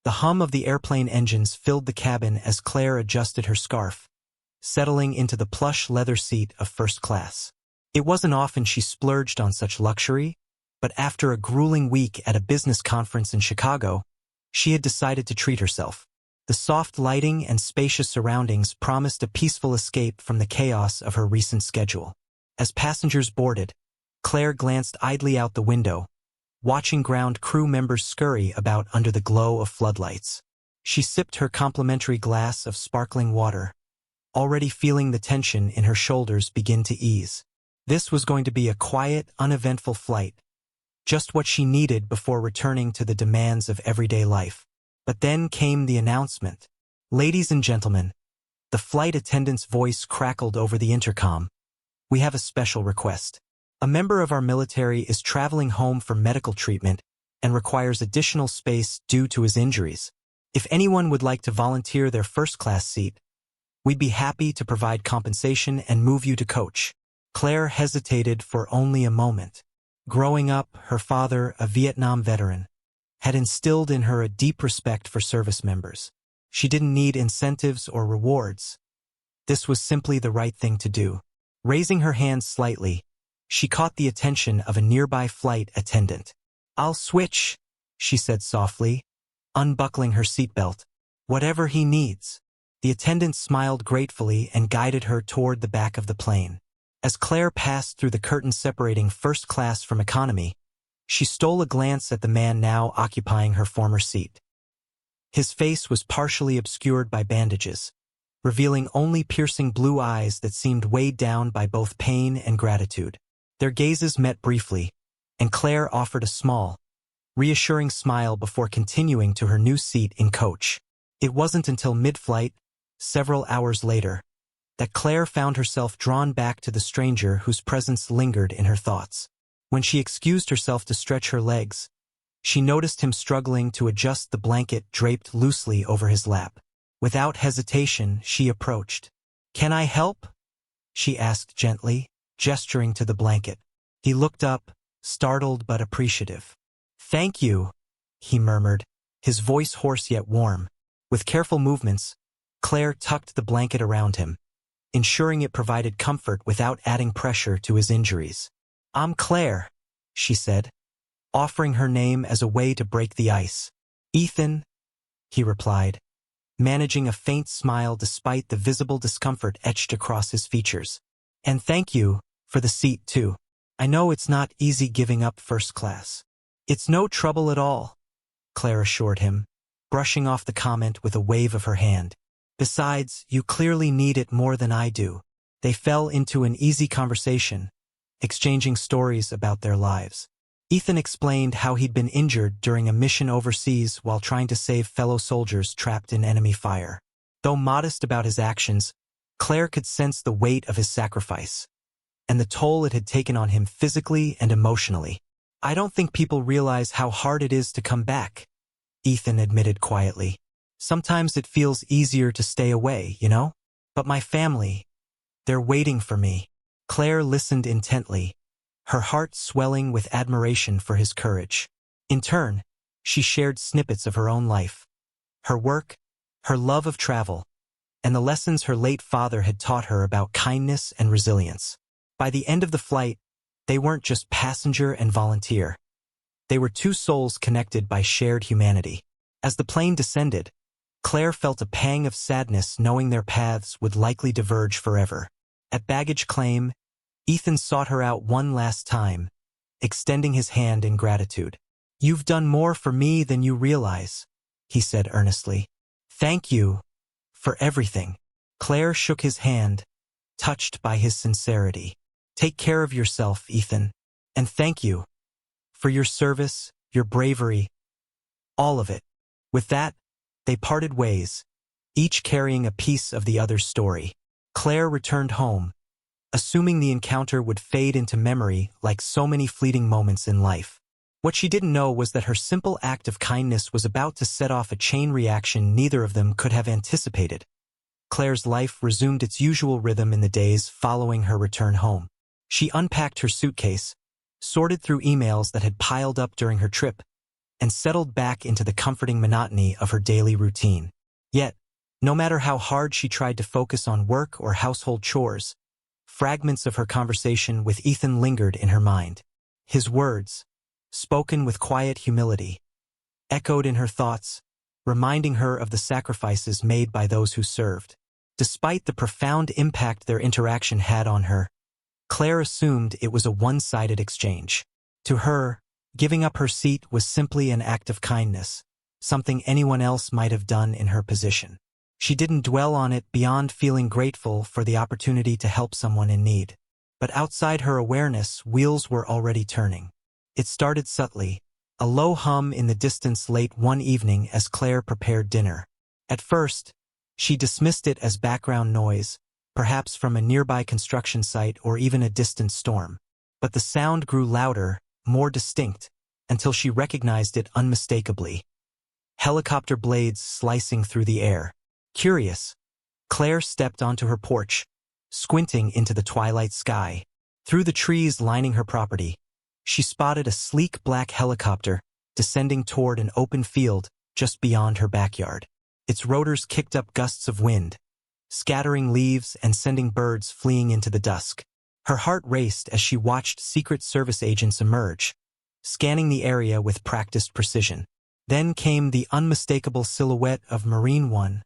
The hum of the airplane engines filled the cabin as Claire adjusted her scarf, settling into the plush leather seat of first class. It wasn't often she splurged on such luxury, but after a grueling week at a business conference in Chicago, she had decided to treat herself. The soft lighting and spacious surroundings promised a peaceful escape from the chaos of her recent schedule. As passengers boarded, Claire glanced idly out the window, watching ground crew members scurry about under the glow of floodlights. She sipped her complimentary glass of sparkling water, already feeling the tension in her shoulders begin to ease. This was going to be a quiet, uneventful flight, just what she needed before returning to the demands of everyday life. But then came the announcement. "Ladies and gentlemen," the flight attendant's voice crackled over the intercom, "we have a special request. A member of our military is traveling home for medical treatment and requires additional space due to his injuries. If anyone would like to volunteer their first-class seat, we'd be happy to provide compensation and move you to coach." Claire hesitated for only a moment. Growing up, her father, a Vietnam veteran, had instilled in her a deep respect for service members. She didn't need incentives or rewards. This was simply the right thing to do. Raising her hand slightly, she caught the attention of a nearby flight attendant. "I'll switch," she said softly, unbuckling her seatbelt. "Whatever he needs." The attendant smiled gratefully and guided her toward the back of the plane. As Claire passed through the curtain separating first class from economy, she stole a glance at the man now occupying her former seat. His face was partially obscured by bandages, revealing only piercing blue eyes that seemed weighed down by both pain and gratitude. Their gazes met briefly, and Claire offered a small, reassuring smile before continuing to her new seat in coach. It wasn't until mid-flight, several hours later, that Claire found herself drawn back to the stranger whose presence lingered in her thoughts. When she excused herself to stretch her legs, she noticed him struggling to adjust the blanket draped loosely over his lap. Without hesitation, she approached. "Can I help?" she asked gently, gesturing to the blanket. He looked up, startled but appreciative. "Thank you," he murmured, his voice hoarse yet warm. With careful movements, Claire tucked the blanket around him, ensuring it provided comfort without adding pressure to his injuries. "I'm Claire," she said, offering her name as a way to break the ice. "Ethan," he replied, managing a faint smile despite the visible discomfort etched across his features. "And thank you for the seat, too. I know it's not easy giving up first class." "It's no trouble at all," Claire assured him, brushing off the comment with a wave of her hand. "Besides, you clearly need it more than I do." They fell into an easy conversation, exchanging stories about their lives. Ethan explained how he'd been injured during a mission overseas while trying to save fellow soldiers trapped in enemy fire. Though modest about his actions, Claire could sense the weight of his sacrifice and the toll it had taken on him physically and emotionally. "I don't think people realize how hard it is to come back," Ethan admitted quietly. "Sometimes it feels easier to stay away, you know? But my family, they're waiting for me." Claire listened intently, her heart swelling with admiration for his courage. In turn, she shared snippets of her own life, her work, her love of travel, and the lessons her late father had taught her about kindness and resilience. By the end of the flight, they weren't just passenger and volunteer. They were two souls connected by shared humanity. As the plane descended, Claire felt a pang of sadness knowing their paths would likely diverge forever. At baggage claim, Ethan sought her out one last time, extending his hand in gratitude. "You've done more for me than you realize," he said earnestly. "Thank you for everything." Claire shook his hand, touched by his sincerity. "Take care of yourself, Ethan, and thank you for your service, your bravery, all of it." With that, they parted ways, each carrying a piece of the other's story. Claire returned home, assuming the encounter would fade into memory like so many fleeting moments in life. What she didn't know was that her simple act of kindness was about to set off a chain reaction neither of them could have anticipated. Claire's life resumed its usual rhythm in the days following her return home. She unpacked her suitcase, sorted through emails that had piled up during her trip, and settled back into the comforting monotony of her daily routine. Yet, no matter how hard she tried to focus on work or household chores, fragments of her conversation with Ethan lingered in her mind. His words, spoken with quiet humility, echoed in her thoughts, reminding her of the sacrifices made by those who served. Despite the profound impact their interaction had on her, Claire assumed it was a one-sided exchange. To her, giving up her seat was simply an act of kindness, something anyone else might have done in her position. She didn't dwell on it beyond feeling grateful for the opportunity to help someone in need. But outside her awareness, wheels were already turning. It started subtly, a low hum in the distance late one evening as Claire prepared dinner. At first, she dismissed it as background noise, perhaps from a nearby construction site or even a distant storm. But the sound grew louder, more distinct, until she recognized it unmistakably. Helicopter blades slicing through the air. Curious, Claire stepped onto her porch, squinting into the twilight sky. Through the trees lining her property, she spotted a sleek black helicopter descending toward an open field just beyond her backyard. Its rotors kicked up gusts of wind, scattering leaves and sending birds fleeing into the dusk. Her heart raced as she watched Secret Service agents emerge, scanning the area with practiced precision. Then came the unmistakable silhouette of Marine One,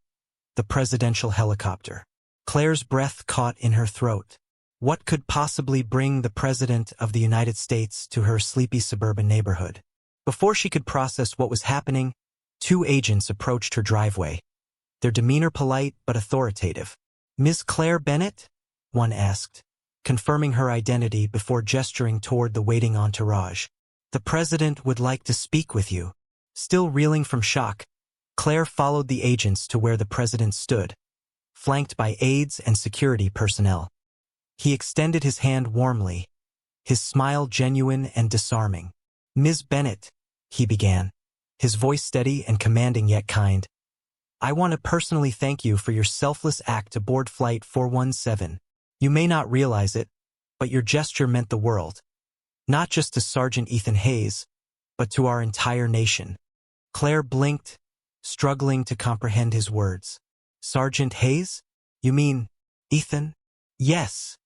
the presidential helicopter. Claire's breath caught in her throat. What could possibly bring the President of the United States to her sleepy suburban neighborhood? Before she could process what was happening, two agents approached her driveway, their demeanor polite but authoritative. "Miss Claire Bennett?" one asked, confirming her identity before gesturing toward the waiting entourage. "The President would like to speak with you." Still reeling from shock, Claire followed the agents to where the President stood, flanked by aides and security personnel. He extended his hand warmly, his smile genuine and disarming. "Ms. Bennett," he began, his voice steady and commanding yet kind, "I want to personally thank you for your selfless act aboard Flight 417. You may not realize it, but your gesture meant the world. Not just to Sergeant Ethan Hayes, but to our entire nation." Claire blinked, struggling to comprehend his words. "Sergeant Hayes? You mean Ethan?" "Yes,"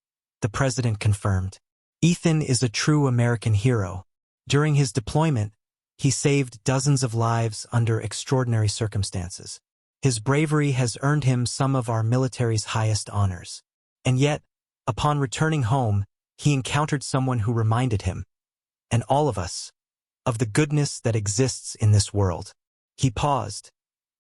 the President confirmed. "Ethan is a true American hero. During his deployment, he saved dozens of lives under extraordinary circumstances. His bravery has earned him some of our military's highest honors. And yet, upon returning home, he encountered someone who reminded him, and all of us, of the goodness that exists in this world." He paused,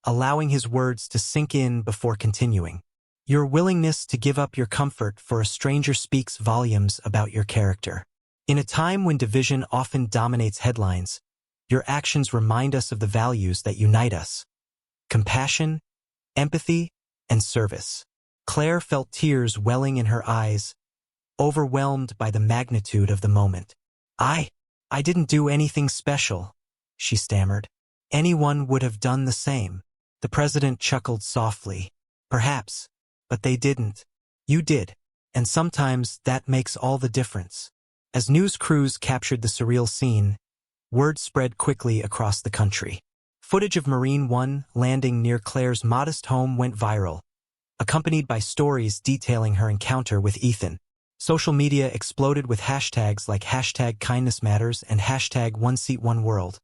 allowing his words to sink in before continuing. "Your willingness to give up your comfort for a stranger speaks volumes about your character. In a time when division often dominates headlines, your actions remind us of the values that unite us: compassion, empathy, and service." Claire felt tears welling in her eyes, overwhelmed by the magnitude of the moment. I didn't do anything special," she stammered. "Anyone would have done the same." The President chuckled softly. "Perhaps, but they didn't. You did, and sometimes that makes all the difference." As news crews captured the surreal scene, word spread quickly across the country. Footage of Marine One landing near Claire's modest home went viral, accompanied by stories detailing her encounter with Ethan. Social media exploded with hashtags like #KindnessMatters and #OneSeatOneWorld,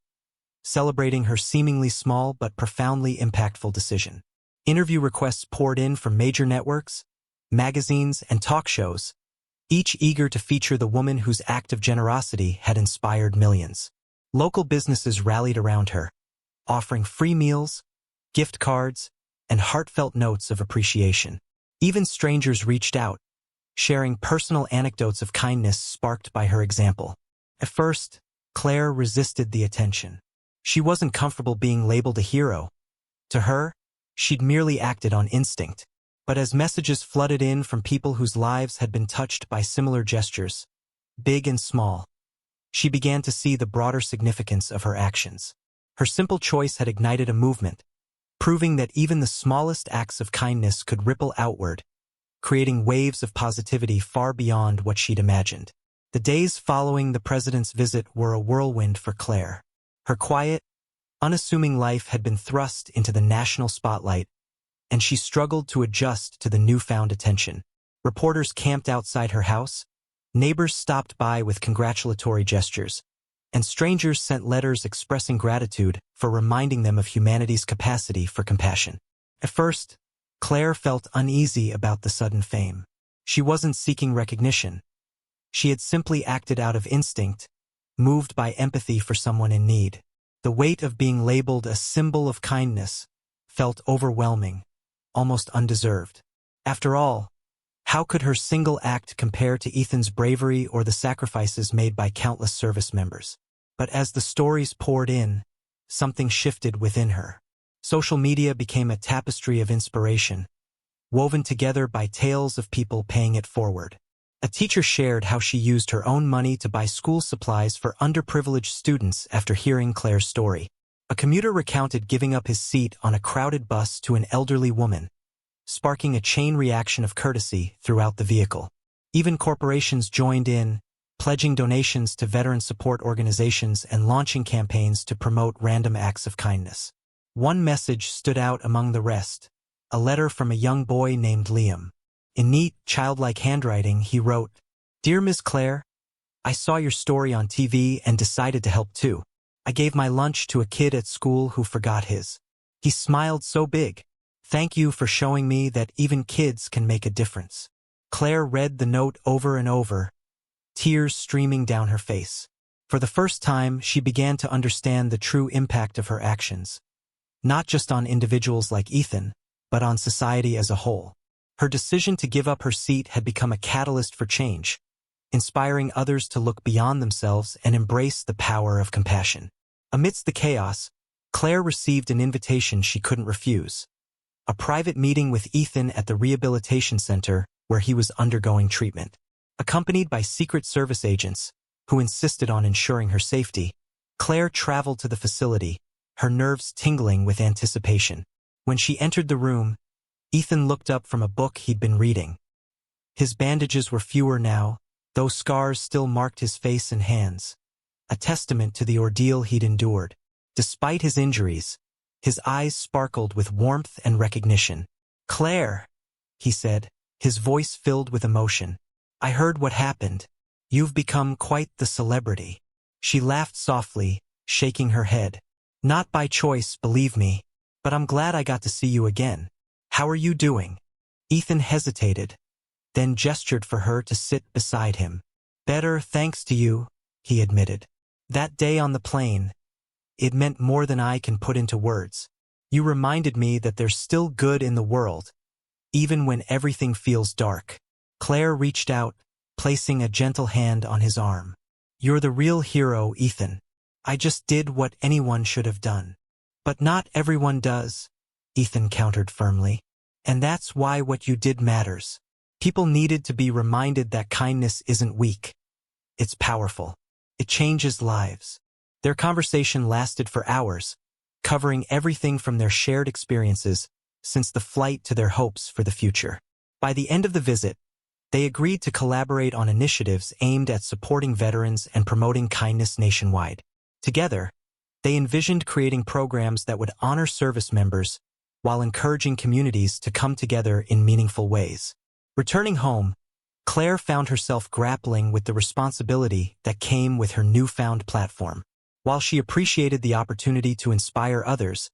celebrating her seemingly small but profoundly impactful decision. Interview requests poured in from major networks, magazines, and talk shows, each eager to feature the woman whose act of generosity had inspired millions. Local businesses rallied around her, offering free meals, gift cards, and heartfelt notes of appreciation. Even strangers reached out, sharing personal anecdotes of kindness sparked by her example. At first, Claire resisted the attention. She wasn't comfortable being labeled a hero. To her, she'd merely acted on instinct. But as messages flooded in from people whose lives had been touched by similar gestures, big and small, she began to see the broader significance of her actions. Her simple choice had ignited a movement, proving that even the smallest acts of kindness could ripple outward, creating waves of positivity far beyond what she'd imagined. The days following the President's visit were a whirlwind for Claire. Her quiet, unassuming life had been thrust into the national spotlight, and she struggled to adjust to the newfound attention. Reporters camped outside her house, neighbors stopped by with congratulatory gestures, and strangers sent letters expressing gratitude for reminding them of humanity's capacity for compassion. At first, Claire felt uneasy about the sudden fame. She wasn't seeking recognition. She had simply acted out of instinct, moved by empathy for someone in need. The weight of being labeled a symbol of kindness felt overwhelming, almost undeserved. After all, how could her single act compare to Ethan's bravery or the sacrifices made by countless service members? But as the stories poured in, something shifted within her. Social media became a tapestry of inspiration, woven together by tales of people paying it forward. A teacher shared how she used her own money to buy school supplies for underprivileged students after hearing Claire's story. A commuter recounted giving up his seat on a crowded bus to an elderly woman, sparking a chain reaction of courtesy throughout the vehicle. Even corporations joined in, pledging donations to veteran support organizations and launching campaigns to promote random acts of kindness. One message stood out among the rest, a letter from a young boy named Liam. In neat, childlike handwriting, he wrote, "Dear Ms. Claire, I saw your story on TV and decided to help too. I gave my lunch to a kid at school who forgot his. He smiled so big. Thank you for showing me that even kids can make a difference." Claire read the note over and over, tears streaming down her face. For the first time, she began to understand the true impact of her actions, not just on individuals like Ethan, but on society as a whole. Her decision to give up her seat had become a catalyst for change, inspiring others to look beyond themselves and embrace the power of compassion. Amidst the chaos, Claire received an invitation she couldn't refuse. A private meeting with Ethan at the rehabilitation center where he was undergoing treatment. Accompanied by Secret Service agents, who insisted on ensuring her safety, Claire traveled to the facility, her nerves tingling with anticipation. When she entered the room, Ethan looked up from a book he'd been reading. His bandages were fewer now, though scars still marked his face and hands, a testament to the ordeal he'd endured. Despite his injuries, his eyes sparkled with warmth and recognition. "Claire," he said, his voice filled with emotion. "I heard what happened. You've become quite the celebrity." She laughed softly, shaking her head. "Not by choice, believe me, but I'm glad I got to see you again. How are you doing?" Ethan hesitated, then gestured for her to sit beside him. "Better, thanks to you," he admitted. "That day on the plane, it meant more than I can put into words. You reminded me that there's still good in the world, even when everything feels dark." Claire reached out, placing a gentle hand on his arm. "You're the real hero, Ethan. I just did what anyone should have done." "But not everyone does," Ethan countered firmly. "And that's why what you did matters." People needed to be reminded that kindness isn't weak. It's powerful. It changes lives. Their conversation lasted for hours, covering everything from their shared experiences since the flight to their hopes for the future. By the end of the visit, they agreed to collaborate on initiatives aimed at supporting veterans and promoting kindness nationwide. Together, they envisioned creating programs that would honor service members while encouraging communities to come together in meaningful ways. Returning home, Claire found herself grappling with the responsibility that came with her newfound platform. While she appreciated the opportunity to inspire others,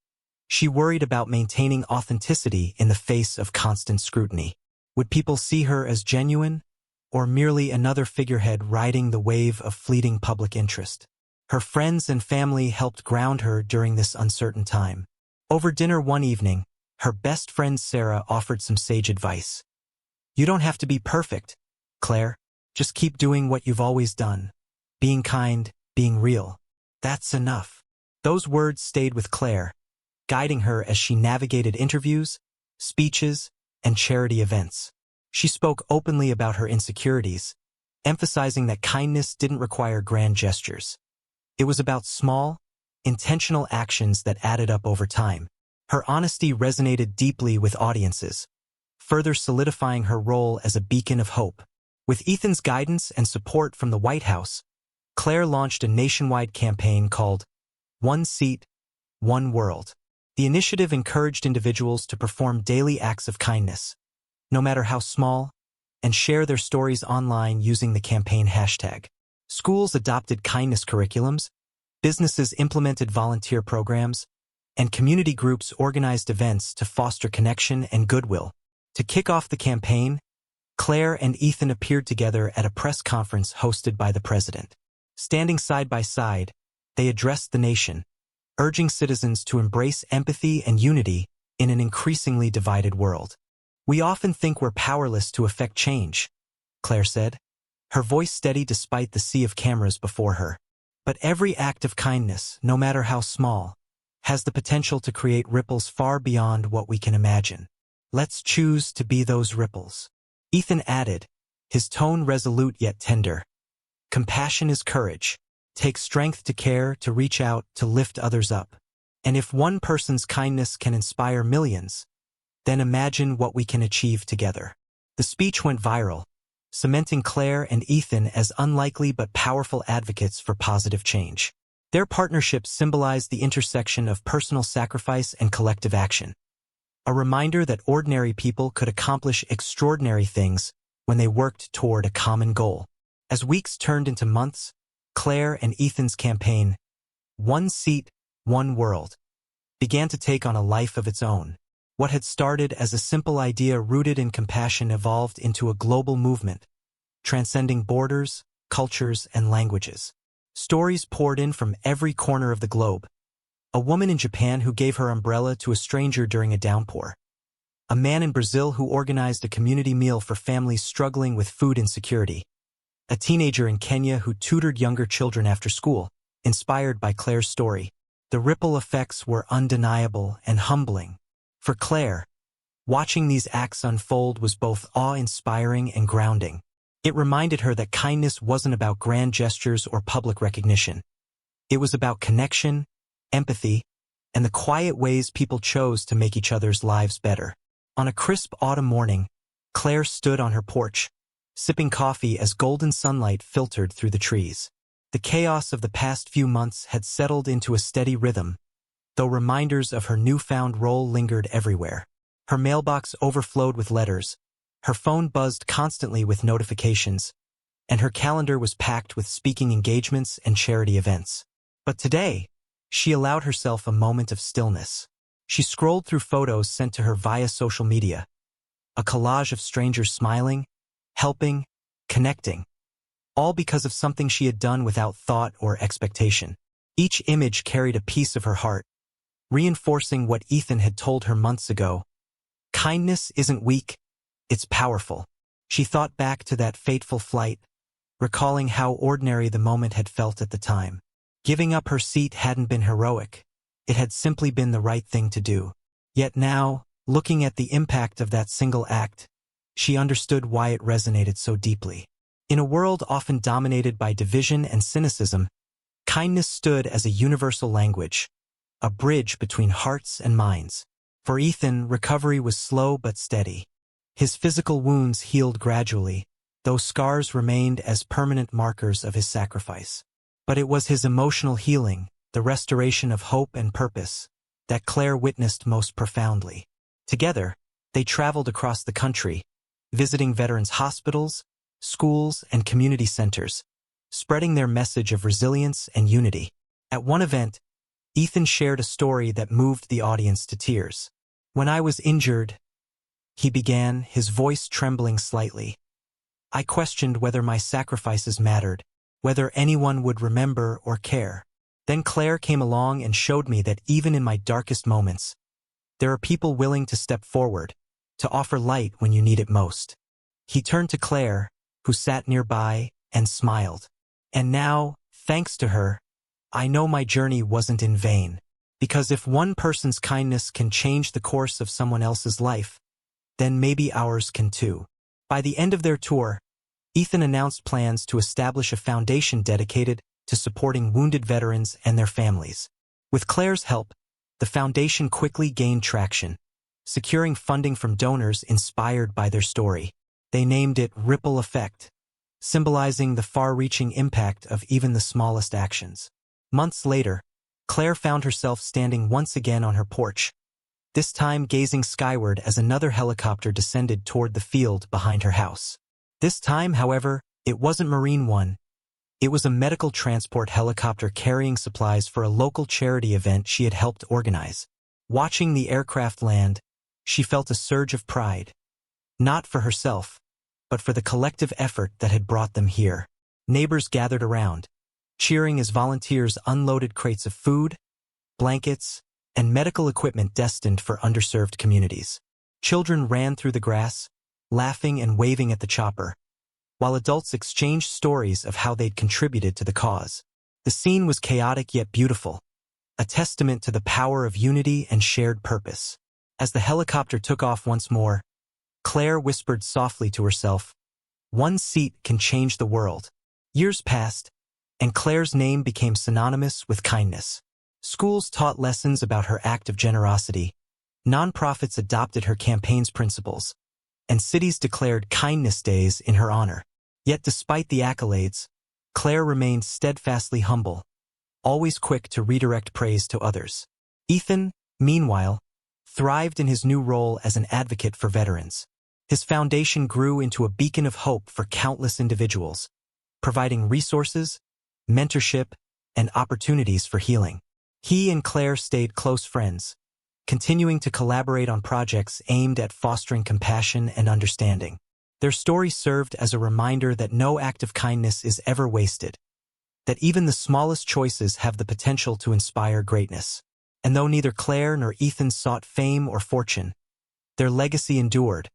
she worried about maintaining authenticity in the face of constant scrutiny. Would people see her as genuine, or merely another figurehead riding the wave of fleeting public interest? Her friends and family helped ground her during this uncertain time. Over dinner one evening, her best friend Sarah offered some sage advice. "You don't have to be perfect, Claire. Just keep doing what you've always done. Being kind, being real. That's enough." Those words stayed with Claire, guiding her as she navigated interviews, speeches, and charity events. She spoke openly about her insecurities, emphasizing that kindness didn't require grand gestures. It was about small, intentional actions that added up over time. Her honesty resonated deeply with audiences, further solidifying her role as a beacon of hope. With Ethan's guidance and support from the White House, Claire launched a nationwide campaign called "One Seat, One World. The initiative encouraged individuals to perform daily acts of kindness, no matter how small, and share their stories online using the campaign hashtag. Schools adopted kindness curriculums, businesses implemented volunteer programs, and community groups organized events to foster connection and goodwill. To kick off the campaign, Claire and Ethan appeared together at a press conference hosted by the president. Standing side by side, they addressed the nation, urging citizens to embrace empathy and unity in an increasingly divided world. "We often think we're powerless to affect change," Claire said, her voice steady despite the sea of cameras before her. "But every act of kindness, no matter how small, has the potential to create ripples far beyond what we can imagine. Let's choose to be those ripples." Ethan added, his tone resolute yet tender. "Compassion is courage. Takes strength to care, to reach out, to lift others up. And if one person's kindness can inspire millions, then imagine what we can achieve together." The speech went viral, cementing Claire and Ethan as unlikely but powerful advocates for positive change. Their partnership symbolized the intersection of personal sacrifice and collective action, a reminder that ordinary people could accomplish extraordinary things when they worked toward a common goal. As weeks turned into months, Claire and Ethan's campaign, One Seat, One World, began to take on a life of its own. What had started as a simple idea rooted in compassion evolved into a global movement, transcending borders, cultures, and languages. Stories poured in from every corner of the globe. A woman in Japan who gave her umbrella to a stranger during a downpour. A man in Brazil who organized a community meal for families struggling with food insecurity. A teenager in Kenya who tutored younger children after school, inspired by Claire's story. The ripple effects were undeniable and humbling. For Claire, watching these acts unfold was both awe-inspiring and grounding. It reminded her that kindness wasn't about grand gestures or public recognition. It was about connection, empathy, and the quiet ways people chose to make each other's lives better. On a crisp autumn morning, Claire stood on her porch, sipping coffee as golden sunlight filtered through the trees. The chaos of the past few months had settled into a steady rhythm, though reminders of her newfound role lingered everywhere. Her mailbox overflowed with letters, her phone buzzed constantly with notifications, and her calendar was packed with speaking engagements and charity events. But today, she allowed herself a moment of stillness. She scrolled through photos sent to her via social media, a collage of strangers smiling, helping, connecting, all because of something she had done without thought or expectation. Each image carried a piece of her heart, reinforcing what Ethan had told her months ago. Kindness isn't weak, it's powerful. She thought back to that fateful flight, recalling how ordinary the moment had felt at the time. Giving up her seat hadn't been heroic. It had simply been the right thing to do. Yet now, looking at the impact of that single act, she understood why it resonated so deeply. In a world often dominated by division and cynicism, kindness stood as a universal language, a bridge between hearts and minds. For Ethan, recovery was slow but steady. His physical wounds healed gradually, though scars remained as permanent markers of his sacrifice. But it was his emotional healing, the restoration of hope and purpose, that Claire witnessed most profoundly. Together, they traveled across the country, visiting veterans' hospitals, schools, and community centers, spreading their message of resilience and unity. At one event, Ethan shared a story that moved the audience to tears. "When I was injured," he began, his voice trembling slightly, "I questioned whether my sacrifices mattered, whether anyone would remember or care. Then Claire came along and showed me that even in my darkest moments, there are people willing to step forward, to offer light when you need it most." He turned to Claire, who sat nearby, and smiled. "And now, thanks to her, I know my journey wasn't in vain. Because if one person's kindness can change the course of someone else's life, then maybe ours can too." By the end of their tour, Ethan announced plans to establish a foundation dedicated to supporting wounded veterans and their families. With Claire's help, the foundation quickly gained traction, securing funding from donors inspired by their story. They named it Ripple Effect, symbolizing the far-reaching impact of even the smallest actions. Months later, Claire found herself standing once again on her porch, this time gazing skyward as another helicopter descended toward the field behind her house. This time, however, it wasn't Marine One. It was a medical transport helicopter carrying supplies for a local charity event she had helped organize. Watching the aircraft land, she felt a surge of pride. Not for herself, but for the collective effort that had brought them here. Neighbors gathered around, cheering as volunteers unloaded crates of food, blankets, and medical equipment destined for underserved communities. Children ran through the grass, laughing and waving at the chopper, while adults exchanged stories of how they'd contributed to the cause. The scene was chaotic yet beautiful, a testament to the power of unity and shared purpose. As the helicopter took off once more, Claire whispered softly to herself, "One seat can change the world." Years passed, and Claire's name became synonymous with kindness. Schools taught lessons about her act of generosity, nonprofits adopted her campaign's principles, and cities declared kindness days in her honor. Yet despite the accolades, Claire remained steadfastly humble, always quick to redirect praise to others. Ethan, meanwhile, thrived in his new role as an advocate for veterans. His foundation grew into a beacon of hope for countless individuals, providing resources, mentorship, and opportunities for healing. He and Claire stayed close friends, continuing to collaborate on projects aimed at fostering compassion and understanding. Their story served as a reminder that no act of kindness is ever wasted, that even the smallest choices have the potential to inspire greatness. And though neither Claire nor Ethan sought fame or fortune, their legacy endured,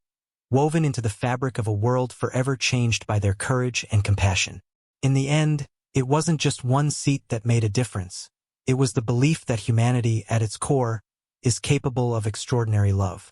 woven into the fabric of a world forever changed by their courage and compassion. In the end, it wasn't just one seat that made a difference. It was the belief that humanity, at its core, is capable of extraordinary love.